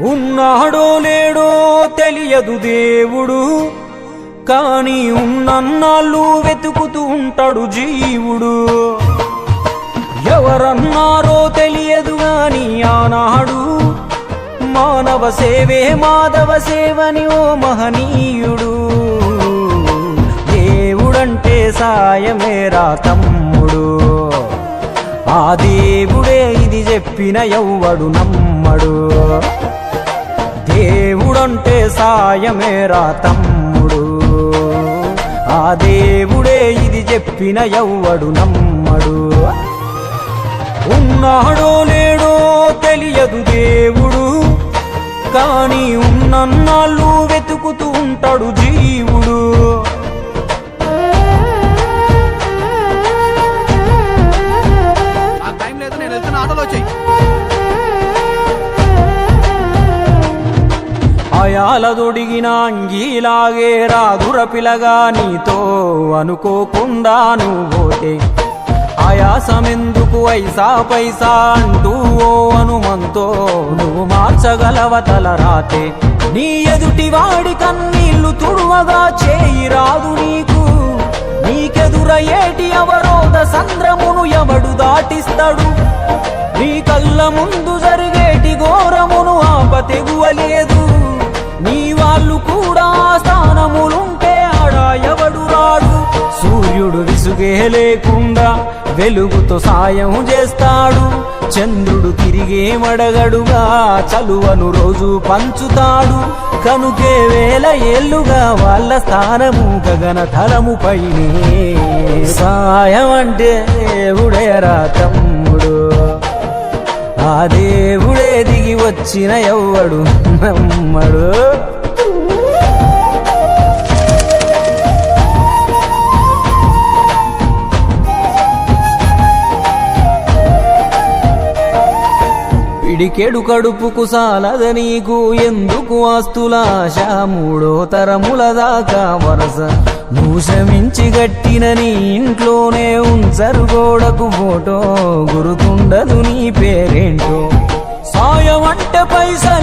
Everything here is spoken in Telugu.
ఉన్నాడో లేడో తెలియదు దేవుడు, కాని ఉన్నన్నాళ్ళు వెతుకుతూ ఉంటాడు జీవుడు. ఎవరన్నారో తెలియదు గాని ఆనాడు మానవ సేవే మాధవ సేవని ఓ మహనీయుడు. దేవుడంటే సాయమేరా తమ్ముడు, ఆ దేవుడే ఇది చెప్పిన ఎవ్వడు నమ్మడు. దేవుడంటే సాయమేరా తమ్ముడు, ఆ దేవుడే ఇది చెప్పిన ఎవ్వడు నమ్మడు. ఉన్నాడో లేడో తెలియదు దేవుడు, కాని ఉన్నన్నాళ్ళు వెతుకుతూ ఉంటాడు జీవుడు. అయాలదొడిగిన అంగీలాగే రాదుర పిలగా నీతో అనుకోకుండా నువ్వోతే, ఆయాసమెందుకు ఐసా పైసా అంటూ ఓ అనుమంతో నువ్వు మార్చగలవ తల రాతే. నీ ఎదుటి వాడి కన్నీళ్లు తుడువగా చేయి రాదు నీకు, నీకెదురయ్యేటి అవరోధ సంద్రమును ఎవడు దాటిస్తాడు. నీ కళ్ళ ముందు జరిగేటి ఘోరమును ఆపతెగువలేదు, నీ వాళ్ళు కూడా స్థానములుంటే ఆడా ఎవడు రాడు. సూర్యుడు విసుగే లేకుండా వెలుగుతో సాయం చేస్తాడు, చంద్రుడు తిరిగే మడగడుగా చలువను రోజు పంచుతాడు. కనుకే వేల ఏళ్లుగా వాళ్ళ స్థానము గగన తలముపైనే. సాయం అంటే దేవుడేరా తమ్ముడు, ఆ దేవుడే దిగి వచ్చిన ఎవ్వడు నమ్మడు. పిడికెడు కడుపుకు సాలద నీకు ఎందుకు ఆస్తులాశ, మూడో తరముల దాకా వరస నువ్వు శ్రమించి గట్టిన నీ ఇంట్లోనే ఉంచరు గోడకు ఫోటో, గురుతుండదు నీ పేరేంటో. సాయం అంటే పైసా